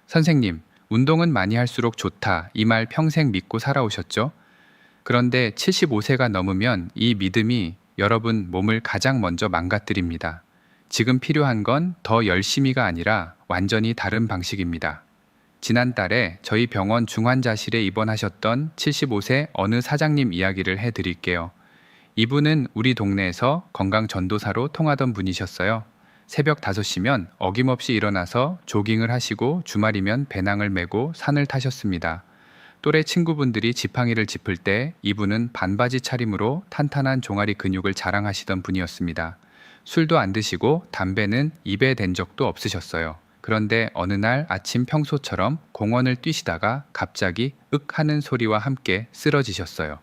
선생님, 운동은 많이 할수록 좋다. 이 말 평생 믿고 살아오셨죠? 그런데 75세가 넘으면 이 믿음이 여러분 몸을 가장 먼저 망가뜨립니다. 지금 필요한 건 더 열심히가 아니라 완전히 다른 방식입니다. 지난달에 저희 병원 중환자실에 입원하셨던 75세 어느 사장님 이야기를 해드릴게요. 이분은 우리 동네에서 건강 전도사로 통하던 분이셨어요. 새벽 5시면 어김없이 일어나서 조깅을 하시고 주말이면 배낭을 메고 산을 타셨습니다. 또래 친구분들이 지팡이를 짚을 때 이분은 반바지 차림으로 탄탄한 종아리 근육을 자랑하시던 분이었습니다. 술도 안 드시고 담배는 입에 댄 적도 없으셨어요. 그런데 어느 날 아침 평소처럼 공원을 뛰시다가 갑자기 윽 하는 소리와 함께 쓰러지셨어요.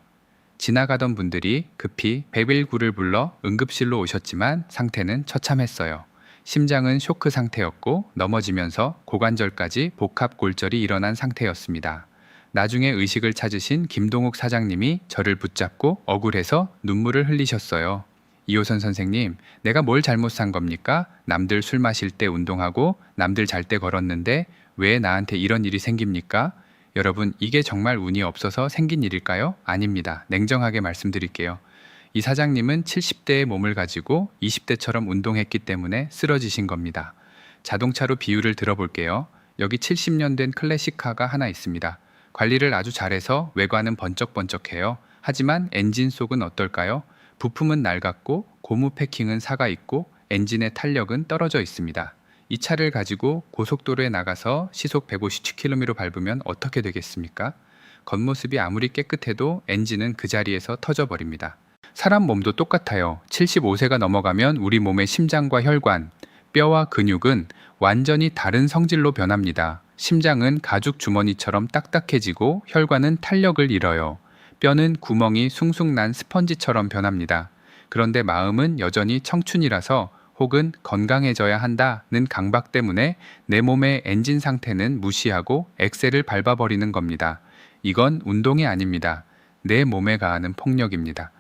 지나가던 분들이 급히 119를 불러 응급실로 오셨지만 상태는 처참했어요. 심장은 쇼크 상태였고 넘어지면서 고관절까지 복합 골절이 일어난 상태였습니다. 나중에 의식을 찾으신 김동욱 사장님이 저를 붙잡고 억울해서 눈물을 흘리셨어요. 이호선 선생님, 내가 뭘 잘못한 겁니까? 남들 술 마실 때 운동하고 남들 잘 때 걸었는데 왜 나한테 이런 일이 생깁니까? 여러분, 이게 정말 운이 없어서 생긴 일일까요? 아닙니다. 냉정하게 말씀드릴게요. 이 사장님은 70대의 몸을 가지고 20대처럼 운동했기 때문에 쓰러지신 겁니다. 자동차로 비유를 들어볼게요. 여기 70년 된 클래식카가 하나 있습니다. 관리를 아주 잘해서 외관은 번쩍번쩍해요. 하지만 엔진 속은 어떨까요? 부품은 낡았고 고무 패킹은 사가 있고 엔진의 탄력은 떨어져 있습니다. 이 차를 가지고 고속도로에 나가서 시속 150km로 밟으면 어떻게 되겠습니까? 겉모습이 아무리 깨끗해도 엔진은 그 자리에서 터져버립니다. 사람 몸도 똑같아요. 75세가 넘어가면 우리 몸의 심장과 혈관, 뼈와 근육은 완전히 다른 성질로 변합니다. 심장은 가죽 주머니처럼 딱딱해지고 혈관은 탄력을 잃어요. 뼈는 구멍이 숭숭 난 스펀지처럼 변합니다. 그런데 마음은 여전히 청춘이라서 혹은 건강해져야 한다는 강박 때문에 내 몸의 엔진 상태는 무시하고 엑셀을 밟아버리는 겁니다. 이건 운동이 아닙니다. 내 몸에 가하는 폭력입니다.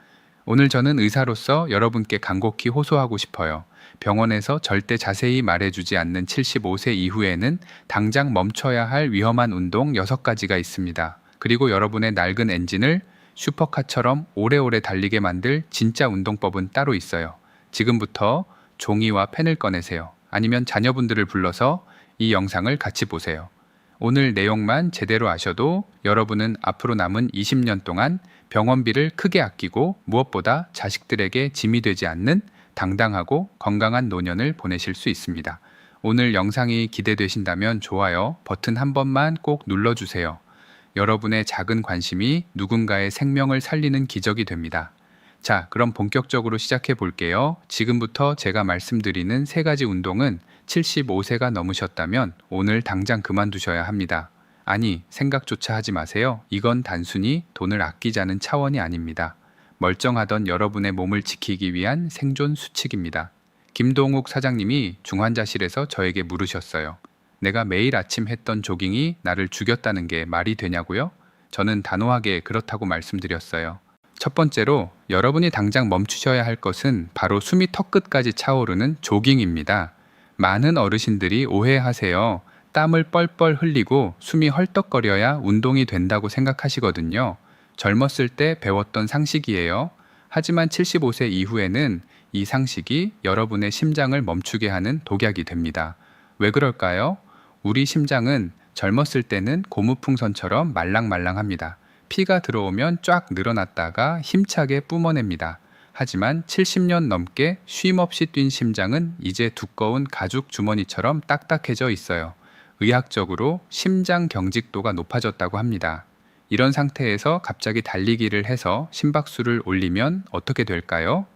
오늘 저는 의사로서 여러분께 간곡히 호소하고 싶어요. 병원에서 절대 자세히 말해주지 않는 75세 이후에는 당장 멈춰야 할 위험한 운동 6가지가 있습니다. 그리고 여러분의 낡은 엔진을 슈퍼카처럼 오래오래 달리게 만들 진짜 운동법은 따로 있어요. 지금부터 종이와 펜을 꺼내세요. 아니면 자녀분들을 불러서 이 영상을 같이 보세요. 오늘 내용만 제대로 아셔도 여러분은 앞으로 남은 20년 동안 병원비를 크게 아끼고 무엇보다 자식들에게 짐이 되지 않는 당당하고 건강한 노년을 보내실 수 있습니다. 오늘 영상이 기대되신다면 좋아요 버튼 한 번만 꼭 눌러주세요. 여러분의 작은 관심이 누군가의 생명을 살리는 기적이 됩니다. 자, 그럼 본격적으로 시작해 볼게요. 지금부터 제가 말씀드리는 3가지 운동은 75세가 넘으셨다면 오늘 당장 그만두셔야 합니다. 아니, 생각조차 하지 마세요. 이건 단순히 돈을 아끼자는 차원이 아닙니다. 멀쩡하던 여러분의 몸을 지키기 위한 생존 수칙입니다. 김동욱 사장님이 중환자실에서 저에게 물으셨어요. 내가 매일 아침 했던 조깅이 나를 죽였다는 게 말이 되냐고요? 저는 단호하게 그렇다고 말씀드렸어요. 첫 번째로 여러분이 당장 멈추셔야 할 것은 바로 숨이 턱끝까지 차오르는 조깅입니다. 많은 어르신들이 오해하세요. 땀을 뻘뻘 흘리고 숨이 헐떡거려야 운동이 된다고 생각하시거든요. 젊었을 때 배웠던 상식이에요. 하지만 75세 이후에는 이 상식이 여러분의 심장을 멈추게 하는 독약이 됩니다. 왜 그럴까요? 우리 심장은 젊었을 때는 고무풍선처럼 말랑말랑합니다. 피가 들어오면 쫙 늘어났다가 힘차게 뿜어냅니다. 하지만 70년 넘게 쉼없이 뛴 심장은 이제 두꺼운 가죽 주머니처럼 딱딱해져 있어요. 의학적으로 심장 경직도가 높아졌다고 합니다. 이런 상태에서 갑자기 달리기를 해서 심박수를 올리면 어떻게 될까요?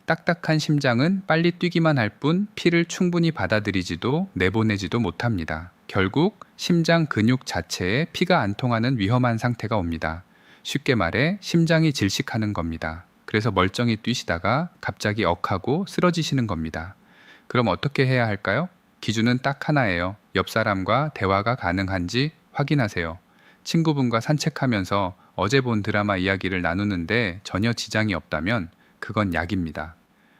딱딱한 심장은 빨리 뛰기만 할 뿐 피를 충분히 받아들이지도 내보내지도 못합니다. 결국 심장 근육 자체에 피가 안 통하는 위험한 상태가 옵니다. 쉽게 말해 심장이 질식하는 겁니다. 그래서 멀쩡히 뛰시다가 갑자기 억하고 쓰러지시는 겁니다. 그럼 어떻게 해야 할까요? 기준은 딱 하나예요. 옆 사람과 대화가 가능한지 확인하세요. 친구분과 산책하면서 어제 본 드라마 이야기를 나누는데 전혀 지장이 없다면 그건 약입니다.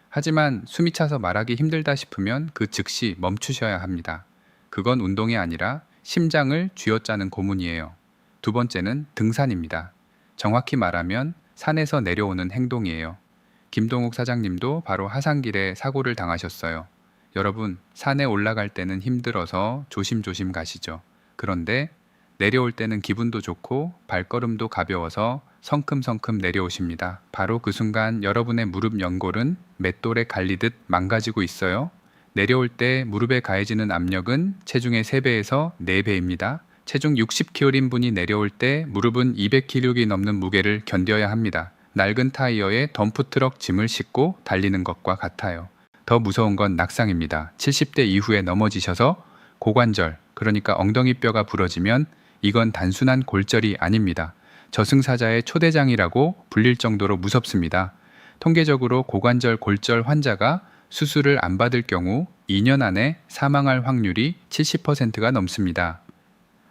하지만 숨이 차서 말하기 힘들다 싶으면 그 즉시 멈추셔야 합니다. 그건 운동이 아니라 심장을 쥐어짜는 고문이에요. 두 번째는 등산입니다. 정확히 말하면 산에서 내려오는 행동이에요. 김동욱 사장님도 바로 하산길에 사고를 당하셨어요. 여러분, 산에 올라갈 때는 힘들어서 조심조심 가시죠. 그런데 내려올 때는 기분도 좋고 발걸음도 가벼워서 성큼성큼 내려오십니다. 바로 그 순간 여러분의 무릎 연골은 맷돌에 갈리듯 망가지고 있어요. 내려올 때 무릎에 가해지는 압력은 체중의 3배에서 4배입니다. 체중 60kg인 분이 내려올 때 무릎은 200kg이 넘는 무게를 견뎌야 합니다. 낡은 타이어에 덤프트럭 짐을 싣고 달리는 것과 같아요. 더 무서운 건 낙상입니다. 70대 이후에 넘어지셔서 고관절, 그러니까 엉덩이 뼈가 부러지면 이건 단순한 골절이 아닙니다. 저승사자의 초대장이라고 불릴 정도로 무섭습니다. 통계적으로 고관절 골절 환자가 수술을 안 받을 경우 2년 안에 사망할 확률이 70%가 넘습니다.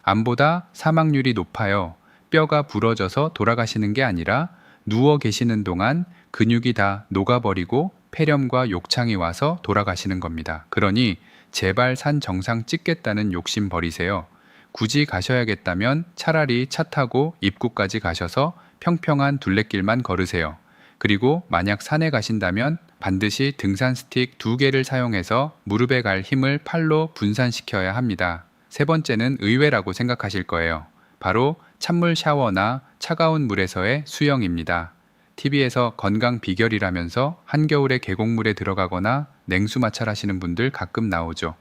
암보다 사망률이 높아요. 뼈가 부러져서 돌아가시는 게 아니라 누워 계시는 동안 근육이 다 녹아버리고 폐렴과 욕창이 와서 돌아가시는 겁니다. 그러니 제발 산 정상 찍겠다는 욕심 버리세요. 굳이 가셔야겠다면 차라리 차 타고 입구까지 가셔서 평평한 둘레길만 걸으세요. 그리고 만약 산에 가신다면 반드시 등산 스틱 2개를 사용해서 무릎에 갈 힘을 팔로 분산시켜야 합니다. 세 번째는 의외라고 생각하실 거예요. 바로 찬물 샤워나 차가운 물에서의 수영입니다. TV에서 건강 비결이라면서 한겨울에 계곡물에 들어가거나 냉수 마찰하시는 분들 가끔 나오죠.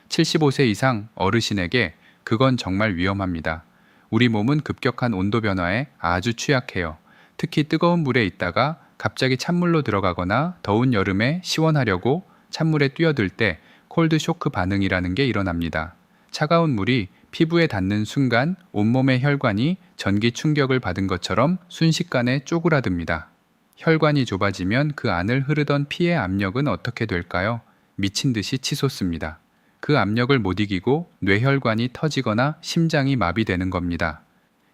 75세 이상 어르신에게 그건 정말 위험합니다. 우리 몸은 급격한 온도 변화에 아주 취약해요. 특히 뜨거운 물에 있다가 갑자기 찬물로 들어가거나 더운 여름에 시원하려고 찬물에 뛰어들 때 콜드 쇼크 반응이라는 게 일어납니다. 차가운 물이 피부에 닿는 순간 온몸의 혈관이 전기 충격을 받은 것처럼 순식간에 쪼그라듭니다. 혈관이 좁아지면 그 안을 흐르던 피의 압력은 어떻게 될까요? 미친 듯이 치솟습니다. 그 압력을 못 이기고 뇌혈관이 터지거나 심장이 마비되는 겁니다.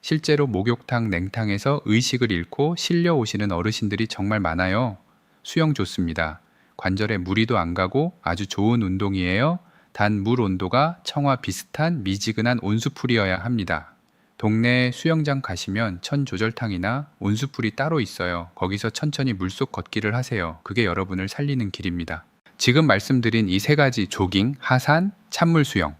실제로 목욕탕, 냉탕에서 의식을 잃고 실려 오시는 어르신들이 정말 많아요. 수영 좋습니다. 관절에 무리도 안 가고 아주 좋은 운동이에요. 단 물 온도가 청와 비슷한 미지근한 온수풀이어야 합니다. 동네 수영장 가시면 천조절탕이나 온수풀이 따로 있어요. 거기서 천천히 물속 걷기를 하세요. 그게 여러분을 살리는 길입니다. 지금 말씀드린 이 3가지 조깅, 하산, 찬물 수영,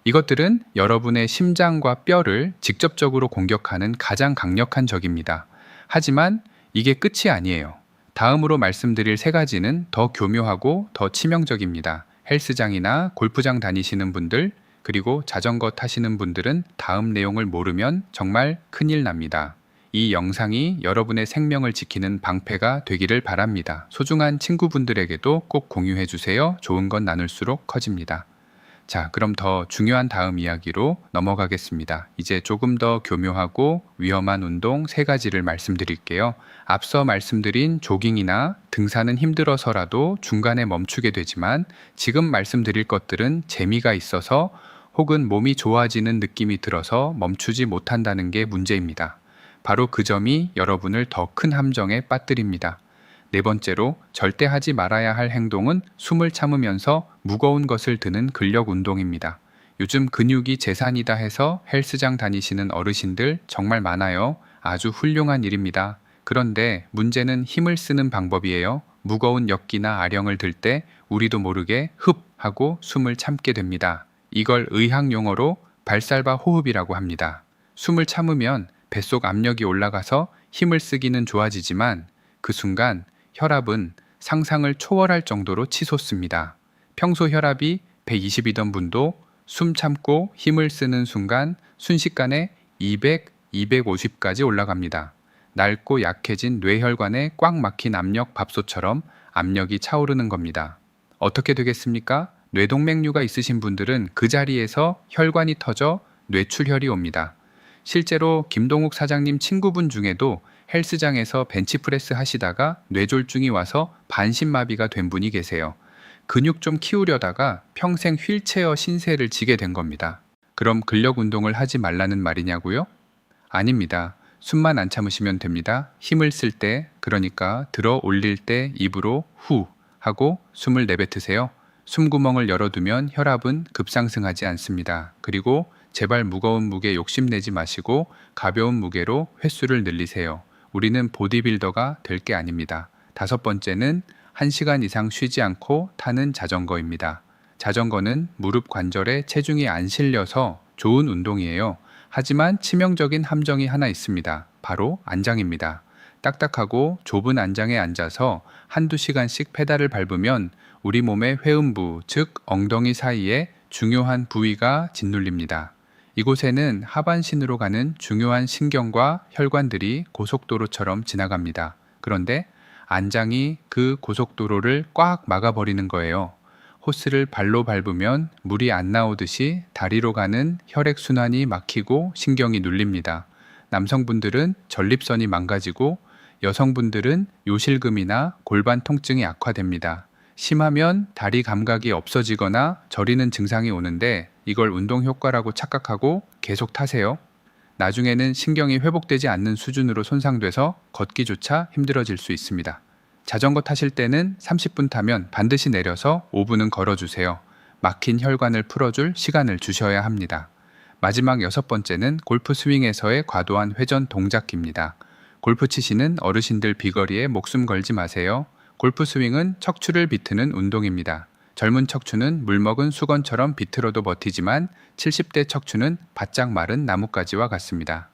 이것들은 여러분의 심장과 뼈를 직접적으로 공격하는 가장 강력한 적입니다. 하지만 이게 끝이 아니에요. 다음으로 말씀드릴 3가지는 더 교묘하고 더 치명적입니다. 헬스장이나 골프장 다니시는 분들, 그리고 자전거 타시는 분들은 다음 내용을 모르면 정말 큰일 납니다. 이 영상이 여러분의 생명을 지키는 방패가 되기를 바랍니다. 소중한 친구분들에게도 꼭 공유해 주세요. 좋은 건 나눌수록 커집니다. 자, 그럼 더 중요한 다음 이야기로 넘어가겠습니다. 이제 조금 더 교묘하고 위험한 운동 3가지를 말씀드릴게요. 앞서 말씀드린 조깅이나 등산은 힘들어서라도 중간에 멈추게 되지만 지금 말씀드릴 것들은 재미가 있어서 혹은 몸이 좋아지는 느낌이 들어서 멈추지 못한다는 게 문제입니다. 바로 그 점이 여러분을 더 큰 함정에 빠뜨립니다. 4번째로 절대 하지 말아야 할 행동은 숨을 참으면서 무거운 것을 드는 근력 운동입니다. 요즘 근육이 재산이다 해서 헬스장 다니시는 어르신들 정말 많아요. 아주 훌륭한 일입니다. 그런데 문제는 힘을 쓰는 방법이에요. 무거운 역기나 아령을 들 때 우리도 모르게 흡 하고 숨을 참게 됩니다. 이걸 의학 용어로 발살바 호흡이라고 합니다. 숨을 참으면 뱃속 압력이 올라가서 힘을 쓰기는 좋아지지만 그 순간 혈압은 상상을 초월할 정도로 치솟습니다. 평소 혈압이 120이던 분도 숨 참고 힘을 쓰는 순간 순식간에 200, 250까지 올라갑니다. 낡고 약해진 뇌혈관에 꽉 막힌 압력 밥솥처럼 압력이 차오르는 겁니다. 어떻게 되겠습니까? 뇌동맥류가 있으신 분들은 그 자리에서 혈관이 터져 뇌출혈이 옵니다. 실제로 김동욱 사장님 친구분 중에도 헬스장에서 벤치프레스 하시다가 뇌졸중이 와서 반신마비가 된 분이 계세요. 근육 좀 키우려다가 평생 휠체어 신세를 지게 된 겁니다. 그럼 근력 운동을 하지 말라는 말이냐고요? 아닙니다. 숨만 안 참으시면 됩니다. 힘을 쓸 때, 그러니까 들어 올릴 때 입으로 후 하고 숨을 내뱉으세요. 숨구멍을 열어두면 혈압은 급상승하지 않습니다. 그리고 제발 무거운 무게 욕심내지 마시고 가벼운 무게로 횟수를 늘리세요. 우리는 보디빌더가 될 게 아닙니다. 5번째는 1시간 이상 쉬지 않고 타는 자전거입니다. 자전거는 무릎 관절에 체중이 안 실려서 좋은 운동이에요. 하지만 치명적인 함정이 하나 있습니다. 바로 안장입니다. 딱딱하고 좁은 안장에 앉아서 한두 시간씩 페달을 밟으면 우리 몸의 회음부, 즉 엉덩이 사이에 중요한 부위가 짓눌립니다. 이곳에는 하반신으로 가는 중요한 신경과 혈관들이 고속도로처럼 지나갑니다. 그런데 안장이 그 고속도로를 꽉 막아버리는 거예요. 호스를 발로 밟으면 물이 안 나오듯이 다리로 가는 혈액순환이 막히고 신경이 눌립니다. 남성분들은 전립선이 망가지고 여성분들은 요실금이나 골반 통증이 악화됩니다. 심하면 다리 감각이 없어지거나 저리는 증상이 오는데 이걸 운동 효과라고 착각하고 계속 타세요. 나중에는 신경이 회복되지 않는 수준으로 손상돼서 걷기조차 힘들어질 수 있습니다. 자전거 타실 때는 30분 타면 반드시 내려서 5분은 걸어주세요. 막힌 혈관을 풀어줄 시간을 주셔야 합니다. 마지막 6번째는 골프 스윙에서의 과도한 회전 동작입니다. 골프 치시는 어르신들 비거리에 목숨 걸지 마세요. 골프 스윙은 척추를 비트는 운동입니다. 젊은 척추는 물먹은 수건처럼 비틀어도 버티지만 70대 척추는 바짝 마른 나뭇가지와 같습니다.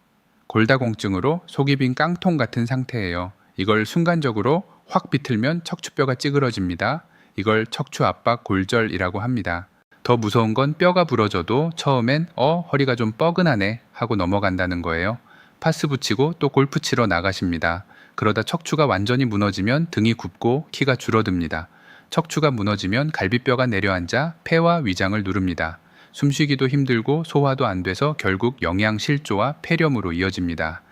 골다공증으로 속이 빈 깡통 같은 상태예요. 이걸 순간적으로 확 비틀면 척추뼈가 찌그러집니다. 이걸 척추 압박 골절이라고 합니다. 더 무서운 건 뼈가 부러져도 처음엔 허리가 좀 뻐근하네 하고 넘어간다는 거예요. 파스 붙이고 또 골프 치러 나가십니다. 그러다 척추가 완전히 무너지면 등이 굽고 키가 줄어듭니다. 척추가 무너지면 갈비뼈가 내려앉아 폐와 위장을 누릅니다. 숨쉬기도 힘들고 소화도 안 돼서 결국 영양실조와 폐렴으로 이어집니다.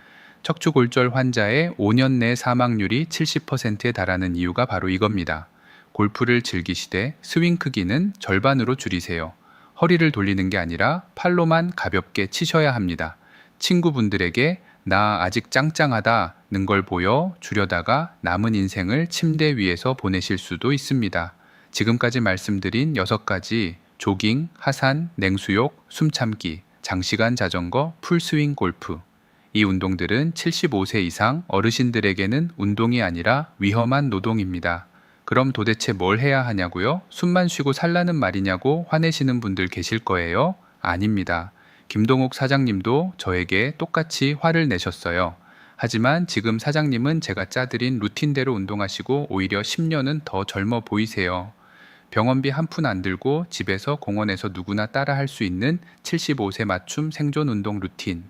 척추골절 환자의 5년 내 사망률이 70%에 달하는 이유가 바로 이겁니다. 골프를 즐기시되 스윙 크기는 절반으로 줄이세요. 허리를 돌리는 게 아니라 팔로만 가볍게 치셔야 합니다. 친구분들에게 나 아직 짱짱하다는 걸 보여 주려다가 남은 인생을 침대 위에서 보내실 수도 있습니다. 지금까지 말씀드린 6가지 조깅, 하산, 냉수욕, 숨참기, 장시간 자전거, 풀스윙 골프. 이 운동들은 75세 이상 어르신들에게는 운동이 아니라 위험한 노동입니다. 그럼 도대체 뭘 해야 하냐고요? 숨만 쉬고 살라는 말이냐고 화내시는 분들 계실 거예요? 아닙니다. 김동욱 사장님도 저에게 똑같이 화를 내셨어요. 하지만 지금 사장님은 제가 짜드린 루틴대로 운동하시고 오히려 10년은 더 젊어 보이세요. 병원비 한 푼 안 들고 집에서 공원에서 누구나 따라 할 수 있는 75세 맞춤 생존 운동 루틴.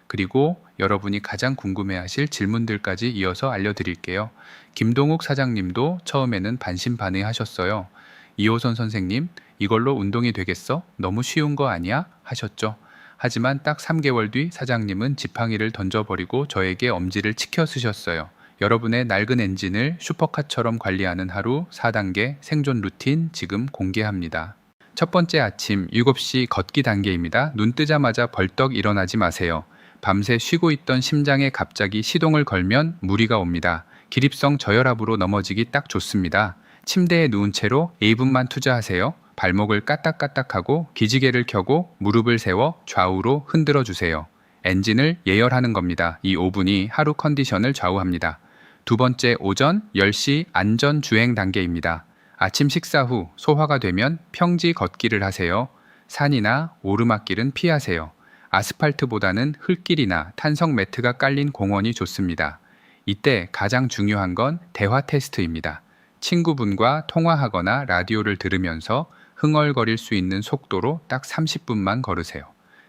그리고 여러분이 가장 궁금해하실 질문들까지 이어서 알려드릴게요. 김동욱 사장님도 처음에는 반신반의하셨어요. 이호선 선생님, 이걸로 운동이 되겠어? 너무 쉬운 거 아니야? 하셨죠. 하지만 딱 3개월 뒤 사장님은 지팡이를 던져버리고 저에게 엄지를 치켜 쓰셨어요. 여러분의 낡은 엔진을 슈퍼카처럼 관리하는 하루 4단계 생존 루틴 지금 공개합니다. 첫 번째 아침 7시 걷기 단계입니다. 눈 뜨자마자 벌떡 일어나지 마세요. 밤새 쉬고 있던 심장에 갑자기 시동을 걸면 무리가 옵니다. 기립성 저혈압으로 넘어지기 딱 좋습니다. 침대에 누운 채로 1분만 투자하세요. 발목을 까딱까딱하고 기지개를 켜고 무릎을 세워 좌우로 흔들어 주세요. 엔진을 예열하는 겁니다. 이 5분이 하루 컨디션을 좌우합니다. 두 번째 오전 10시 안전 주행 단계입니다. 아침 식사 후 소화가 되면 평지 걷기를 하세요. 산이나 오르막길은 피하세요. 아스팔트보다는 흙길이나 탄성 매트가 깔린 공원이 좋습니다. 이때 가장 중요한 건 대화 테스트입니다. 친구분과 통화하거나 라디오를 들으면서 흥얼거릴 수 있는 속도로 딱 30분만 걸으세요.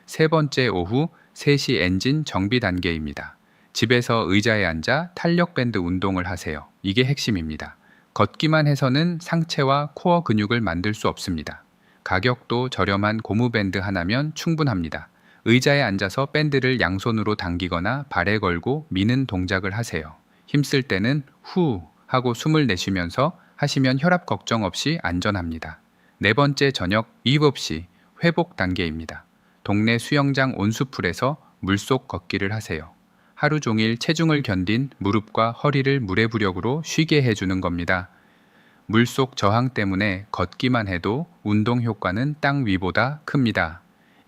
세 번째 오후 3시 엔진 정비 단계입니다. 집에서 의자에 앉아 탄력밴드 운동을 하세요. 이게 핵심입니다. 걷기만 해서는 상체와 코어 근육을 만들 수 없습니다. 가격도 저렴한 고무밴드 하나면 충분합니다. 의자에 앉아서 밴드를 양손으로 당기거나 발에 걸고 미는 동작을 하세요. 힘쓸 때는 후 하고 숨을 내쉬면서 하시면 혈압 걱정 없이 안전합니다. 네 번째 저녁 7시 회복 단계입니다. 동네 수영장 온수풀에서 물속 걷기를 하세요. 하루 종일 체중을 견딘 무릎과 허리를 무레부력으로 쉬게 해주는 겁니다. 물속 저항 때문에 걷기만 해도 운동 효과는 땅 위보다 큽니다.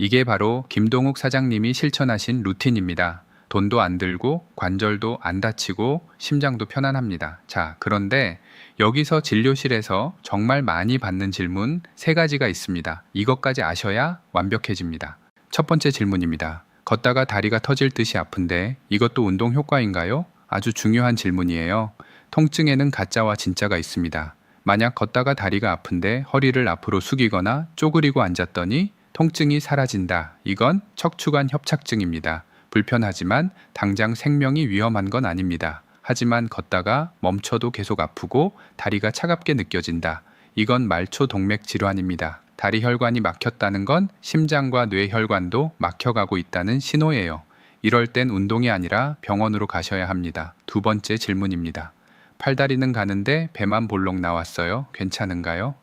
이게 바로 김동욱 사장님이 실천하신 루틴입니다. 돈도 안 들고 관절도 안 다치고 심장도 편안합니다. 자, 그런데 여기서 진료실에서 정말 많이 받는 질문 세 가지가 있습니다. 이것까지 아셔야 완벽해집니다. 첫 번째 질문입니다. 걷다가 다리가 터질 듯이 아픈데 이것도 운동 효과인가요? 아주 중요한 질문이에요. 통증에는 가짜와 진짜가 있습니다. 만약 걷다가 다리가 아픈데 허리를 앞으로 숙이거나 쪼그리고 앉았더니 통증이 사라진다. 이건 척추관 협착증입니다. 불편하지만 당장 생명이 위험한 건 아닙니다. 하지만 걷다가 멈춰도 계속 아프고 다리가 차갑게 느껴진다. 이건 말초 동맥 질환입니다. 다리 혈관이 막혔다는 건 심장과 뇌 혈관도 막혀가고 있다는 신호예요. 이럴 땐 운동이 아니라 병원으로 가셔야 합니다. 두 번째 질문입니다. 팔다리는 가는데 배만 볼록 나왔어요. 괜찮은가요?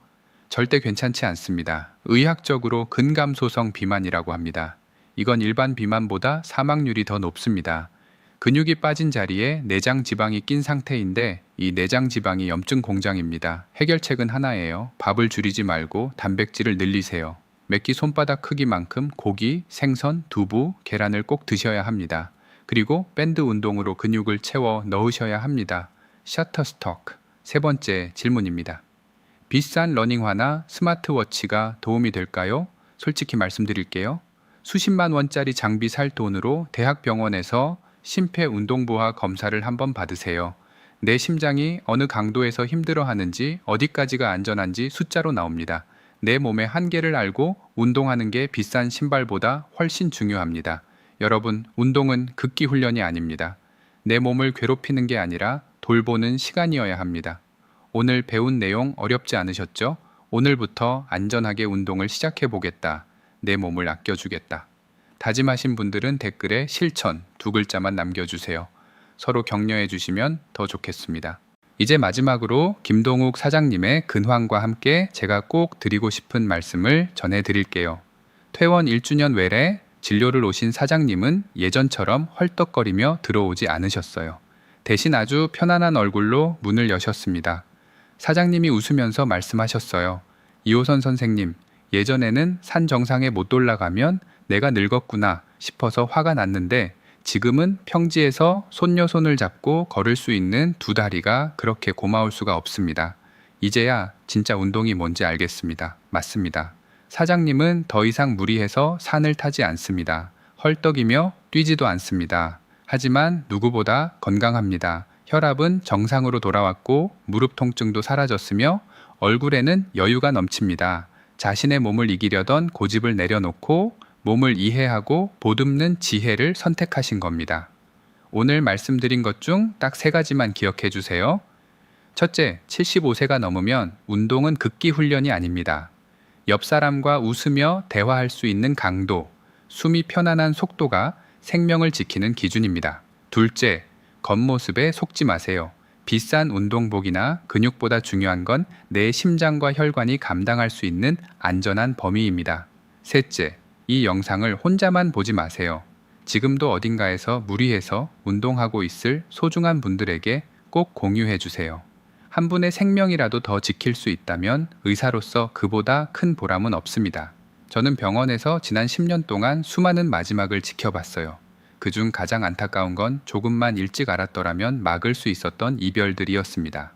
절대 괜찮지 않습니다. 의학적으로 근감소성 비만이라고 합니다. 이건 일반 비만보다 사망률이 더 높습니다. 근육이 빠진 자리에 내장 지방이 낀 상태인데 이 내장 지방이 염증 공장입니다. 해결책은 하나예요. 밥을 줄이지 말고 단백질을 늘리세요. 매끼 손바닥 크기만큼 고기, 생선, 두부, 계란을 꼭 드셔야 합니다. 그리고 밴드 운동으로 근육을 채워 넣으셔야 합니다. 셔터스토크. 세 번째 질문입니다. 비싼 러닝화나 스마트워치가 도움이 될까요? 솔직히 말씀드릴게요. 수십만 원짜리 장비 살 돈으로 대학병원에서 심폐운동부하 검사를 한번 받으세요. 내 심장이 어느 강도에서 힘들어하는지 어디까지가 안전한지 숫자로 나옵니다. 내 몸의 한계를 알고 운동하는 게 비싼 신발보다 훨씬 중요합니다. 여러분, 운동은 극기 훈련이 아닙니다. 내 몸을 괴롭히는 게 아니라 돌보는 시간이어야 합니다. 오늘 배운 내용 어렵지 않으셨죠? 오늘부터 안전하게 운동을 시작해 보겠다. 내 몸을 아껴주겠다. 다짐하신 분들은 댓글에 실천 두 글자만 남겨주세요. 서로 격려해 주시면 더 좋겠습니다. 이제 마지막으로 김동욱 사장님의 근황과 함께 제가 꼭 드리고 싶은 말씀을 전해드릴게요. 퇴원 1주년 외래 진료를 오신 사장님은 예전처럼 헐떡거리며 들어오지 않으셨어요. 대신 아주 편안한 얼굴로 문을 여셨습니다. 사장님이 웃으면서 말씀하셨어요. 이호선 선생님, 예전에는 산 정상에 못 올라가면 내가 늙었구나 싶어서 화가 났는데 지금은 평지에서 손녀 손을 잡고 걸을 수 있는 두 다리가 그렇게 고마울 수가 없습니다. 이제야 진짜 운동이 뭔지 알겠습니다. 맞습니다. 사장님은 더 이상 무리해서 산을 타지 않습니다. 헐떡이며 뛰지도 않습니다. 하지만 누구보다 건강합니다. 혈압은 정상으로 돌아왔고 무릎 통증도 사라졌으며 얼굴에는 여유가 넘칩니다. 자신의 몸을 이기려던 고집을 내려놓고 몸을 이해하고 보듬는 지혜를 선택하신 겁니다. 오늘 말씀드린 것 중 딱 세 가지만 기억해 주세요. 첫째, 75세가 넘으면 운동은 극기 훈련이 아닙니다. 옆 사람과 웃으며 대화할 수 있는 강도, 숨이 편안한 속도가 생명을 지키는 기준입니다. 둘째, 겉모습에 속지 마세요. 비싼 운동복이나 근육보다 중요한 건 내 심장과 혈관이 감당할 수 있는 안전한 범위입니다. 셋째, 이 영상을 혼자만 보지 마세요. 지금도 어딘가에서 무리해서 운동하고 있을 소중한 분들에게 꼭 공유해 주세요. 한 분의 생명이라도 더 지킬 수 있다면 의사로서 그보다 큰 보람은 없습니다. 저는 병원에서 지난 10년 동안 수많은 마지막을 지켜봤어요. 그중 가장 안타까운 건 조금만 일찍 알았더라면 막을 수 있었던 이별들이었습니다.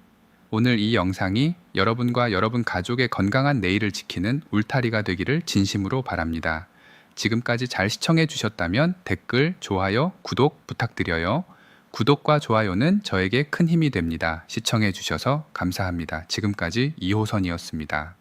오늘 이 영상이 여러분과 여러분 가족의 건강한 내일을 지키는 울타리가 되기를 진심으로 바랍니다. 지금까지 잘 시청해 주셨다면 댓글, 좋아요, 구독 부탁드려요. 구독과 좋아요는 저에게 큰 힘이 됩니다. 시청해 주셔서 감사합니다. 지금까지 이호선이었습니다.